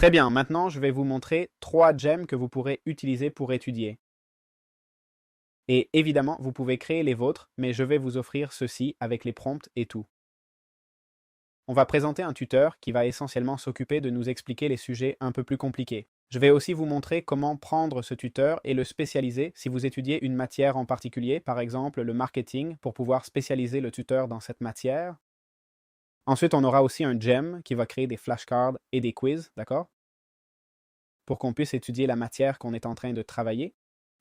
Très bien, maintenant je vais vous montrer 3 gems que vous pourrez utiliser pour étudier. Et évidemment, vous pouvez créer les vôtres, mais je vais vous offrir ceci avec les prompts et tout. On va présenter un tuteur qui va essentiellement s'occuper de nous expliquer les sujets un peu plus compliqués. Je vais aussi vous montrer comment prendre ce tuteur et le spécialiser si vous étudiez une matière en particulier, par exemple le marketing, pour pouvoir spécialiser le tuteur dans cette matière. Ensuite, on aura aussi un gem qui va créer des flashcards et des quiz, d'accord? Pour qu'on puisse étudier la matière qu'on est en train de travailler.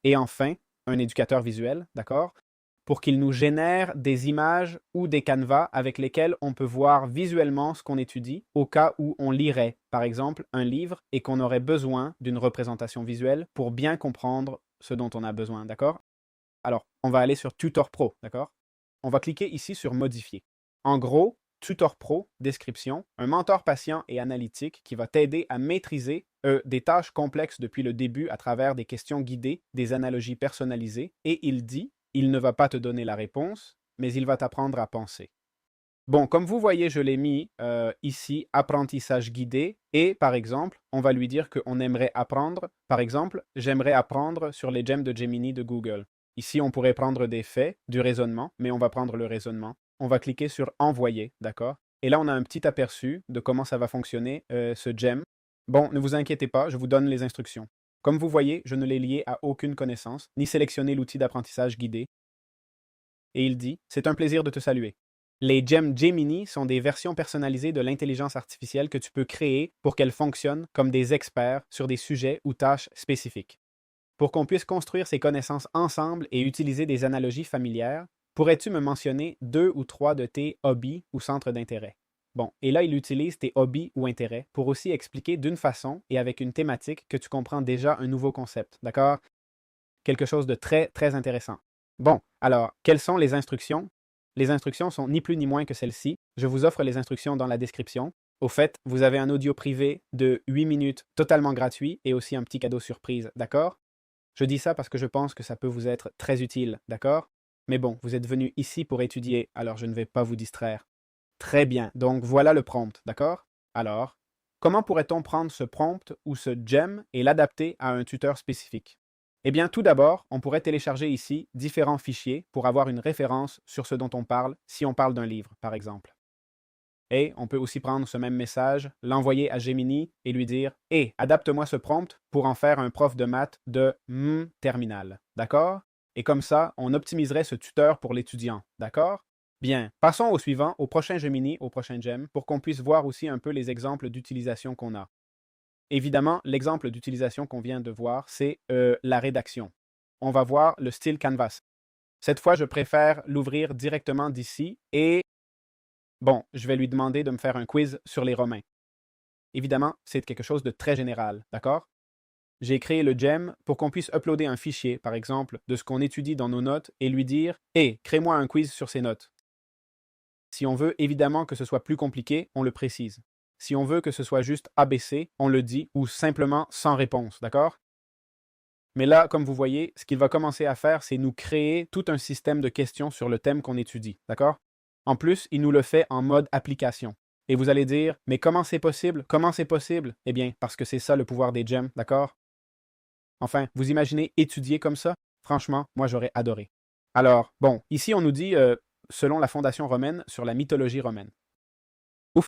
Et enfin, un éducateur visuel, d'accord? Pour qu'il nous génère des images ou des canevas avec lesquels on peut voir visuellement ce qu'on étudie au cas où on lirait, par exemple, un livre et qu'on aurait besoin d'une représentation visuelle pour bien comprendre ce dont on a besoin, d'accord? Alors, on va aller sur Tutor Pro, d'accord? On va cliquer ici sur Modifier. En gros, Tutor Pro, description, un mentor patient et analytique qui va t'aider à maîtriser des tâches complexes depuis le début à travers des questions guidées, des analogies personnalisées, et il dit, il ne va pas te donner la réponse, mais il va t'apprendre à penser. Bon, comme vous voyez, je l'ai mis ici, apprentissage guidé, et par exemple, on va lui dire qu'on aimerait apprendre, par exemple, j'aimerais apprendre sur les gems de Gemini de Google. Ici, on pourrait prendre des faits, du raisonnement, mais on va prendre le raisonnement. On va cliquer sur Envoyer, d'accord? Et là, on a un petit aperçu de comment ça va fonctionner, ce gem. Bon, ne vous inquiétez pas, je vous donne les instructions. Comme vous voyez, je ne l'ai lié à aucune connaissance, ni sélectionné l'outil d'apprentissage guidé. Et il dit, c'est un plaisir de te saluer. Les gems Gemini sont des versions personnalisées de l'intelligence artificielle que tu peux créer pour qu'elles fonctionnent comme des experts sur des sujets ou tâches spécifiques. Pour qu'on puisse construire ces connaissances ensemble et utiliser des analogies familières, pourrais-tu me mentionner 2 ou 3 de tes hobbies ou centres d'intérêt? Bon, et là, il utilise tes hobbies ou intérêts pour aussi expliquer d'une façon et avec une thématique que tu comprends déjà un nouveau concept, d'accord? Quelque chose de très, très intéressant. Bon, alors, quelles sont les instructions? Les instructions sont ni plus ni moins que celles-ci. Je vous offre les instructions dans la description. Au fait, vous avez un audio privé de 8 minutes totalement gratuit et aussi un petit cadeau surprise, d'accord? Je dis ça parce que je pense que ça peut vous être très utile, d'accord? Mais bon, vous êtes venu ici pour étudier, alors je ne vais pas vous distraire. Très bien, donc voilà le prompt, d'accord? Alors, comment pourrait-on prendre ce prompt ou ce gem et l'adapter à un tuteur spécifique? Eh bien, tout d'abord, on pourrait télécharger ici différents fichiers pour avoir une référence sur ce dont on parle, si on parle d'un livre, par exemple. Et on peut aussi prendre ce même message, l'envoyer à Gemini et lui dire « Hé, adapte-moi ce prompt pour en faire un prof de maths de terminal. » D'accord? Et comme ça, on optimiserait ce tuteur pour l'étudiant. D'accord? Bien, passons au suivant, au prochain Gemini, au prochain Gem, pour qu'on puisse voir aussi un peu les exemples d'utilisation qu'on a. Évidemment, l'exemple d'utilisation qu'on vient de voir, c'est la rédaction. On va voir le style Canvas. Cette fois, je préfère l'ouvrir directement d'ici et bon, je vais lui demander de me faire un quiz sur les Romains. Évidemment, c'est quelque chose de très général, d'accord? J'ai créé le gem pour qu'on puisse uploader un fichier, par exemple, de ce qu'on étudie dans nos notes et lui dire « Hé, crée-moi un quiz sur ces notes ». Si on veut évidemment que ce soit plus compliqué, on le précise. Si on veut que ce soit juste ABC, on le dit, ou simplement sans réponse, d'accord? Mais là, comme vous voyez, ce qu'il va commencer à faire, c'est nous créer tout un système de questions sur le thème qu'on étudie, d'accord? En plus, il nous le fait en mode application. Et vous allez dire, mais comment c'est possible? Comment c'est possible? Eh bien, parce que c'est ça le pouvoir des gems, d'accord? Enfin, vous imaginez étudier comme ça? Franchement, moi j'aurais adoré. Alors, bon, ici on nous dit, selon la fondation romaine, sur la mythologie romaine. Ouf!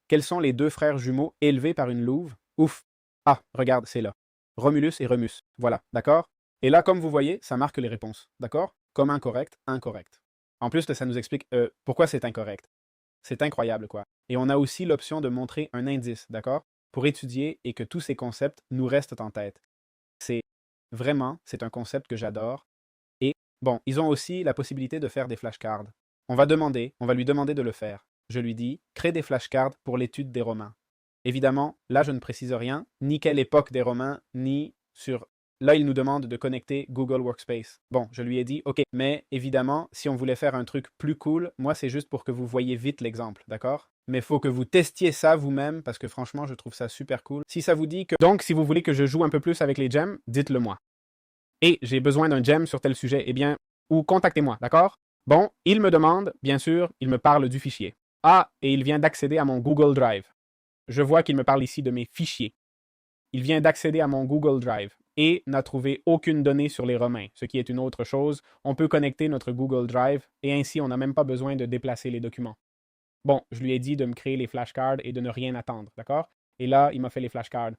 Quels sont les 2 frères jumeaux élevés par une louve? Ouf! Ah, regarde, c'est là. Romulus et Remus. Voilà, d'accord? Et là, comme vous voyez, ça marque les réponses, d'accord? Comme incorrect, incorrect. En plus, ça nous explique pourquoi c'est incorrect. C'est incroyable, quoi. Et on a aussi l'option de montrer un indice, d'accord? Pour étudier et que tous ces concepts nous restent en tête. C'est vraiment, c'est un concept que j'adore. Et bon, ils ont aussi la possibilité de faire des flashcards. On va lui demander de le faire. Je lui dis, crée des flashcards pour l'étude des Romains. Évidemment, là, je ne précise rien, ni quelle époque des Romains, ni sur... Là, il nous demande de connecter Google Workspace. Bon, je lui ai dit, OK, mais évidemment, si on voulait faire un truc plus cool, moi, c'est juste pour que vous voyez vite l'exemple, d'accord? Mais il faut que vous testiez ça vous-même, parce que franchement, je trouve ça super cool. Si ça vous dit que... Donc, si vous voulez que je joue un peu plus avec les gems, dites-le moi. Et j'ai besoin d'un gem sur tel sujet, eh bien, ou contactez-moi, d'accord? Bon, il me demande, bien sûr, il me parle du fichier. Ah, et il vient d'accéder à mon Google Drive. Je vois qu'il me parle ici de mes fichiers. Il vient d'accéder à mon Google Drive et n'a trouvé aucune donnée sur les Romains, ce qui est une autre chose. On peut connecter notre Google Drive et ainsi on n'a même pas besoin de déplacer les documents. Bon, je lui ai dit de me créer les flashcards et de ne rien attendre, d'accord? Et là, il m'a fait les flashcards.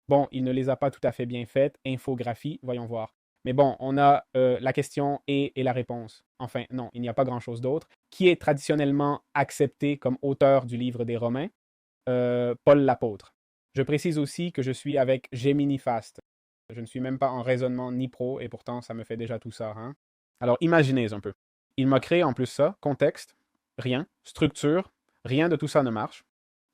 Bon, il ne les a pas tout à fait bien faites. Infographie, voyons voir. Mais bon, on a la question et la réponse. Enfin, non, il n'y a pas grand-chose d'autre. Qui est traditionnellement accepté comme auteur du livre des Romains? Paul l'apôtre. Je précise aussi que je suis avec Gemini Fast. Je ne suis même pas en raisonnement ni pro et pourtant ça me fait déjà tout ça. Hein? Alors imaginez un peu. Il m'a créé en plus ça, contexte, rien, structure, rien de tout ça ne marche.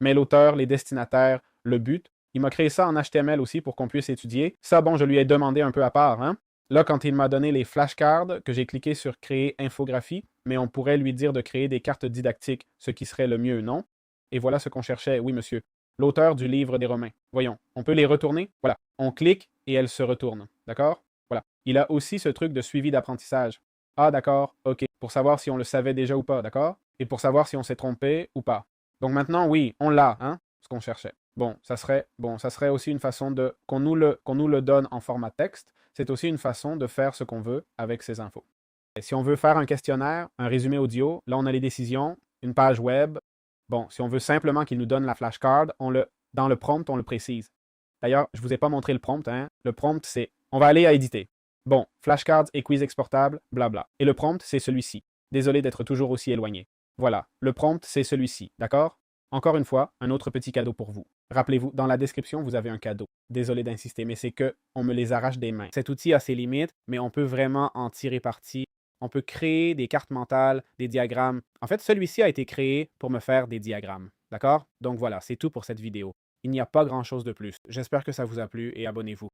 Mais l'auteur, les destinataires, le but, il m'a créé ça en HTML aussi pour qu'on puisse étudier. Ça, bon, je lui ai demandé un peu à part. Hein? Là, quand il m'a donné les flashcards, que j'ai cliqué sur créer infographie, mais on pourrait lui dire de créer des cartes didactiques, ce qui serait le mieux, non? Et voilà ce qu'on cherchait, oui monsieur. L'auteur du livre des Romains. Voyons, on peut les retourner? Voilà, on clique et elles se retournent. D'accord? Voilà. Il a aussi ce truc de suivi d'apprentissage. Ah d'accord, ok. Pour savoir si on le savait déjà ou pas, d'accord? Et pour savoir si on s'est trompé ou pas. Donc maintenant, oui, on l'a, hein, ce qu'on cherchait. Bon, ça serait aussi une façon de qu'on nous le donne en format texte. C'est aussi une façon de faire ce qu'on veut avec ces infos. Et si on veut faire un questionnaire, un résumé audio, là on a les décisions, une page web. Bon, si on veut simplement qu'il nous donne la flashcard, dans le prompt, on le précise. D'ailleurs, je ne vous ai pas montré le prompt. Hein. Le prompt, c'est on va aller à éditer. Bon, flashcards et quiz exportables, blabla. Et le prompt, c'est celui-ci. Désolé d'être toujours aussi éloigné. Voilà, le prompt, c'est celui-ci, d'accord? Encore une fois, un autre petit cadeau pour vous. Rappelez-vous, dans la description, vous avez un cadeau. Désolé d'insister, mais c'est que on me les arrache des mains. Cet outil a ses limites, mais on peut vraiment en tirer parti. On peut créer des cartes mentales, des diagrammes. En fait, celui-ci a été créé pour me faire des diagrammes, d'accord? Donc voilà, c'est tout pour cette vidéo. Il n'y a pas grand-chose de plus. J'espère que ça vous a plu et abonnez-vous.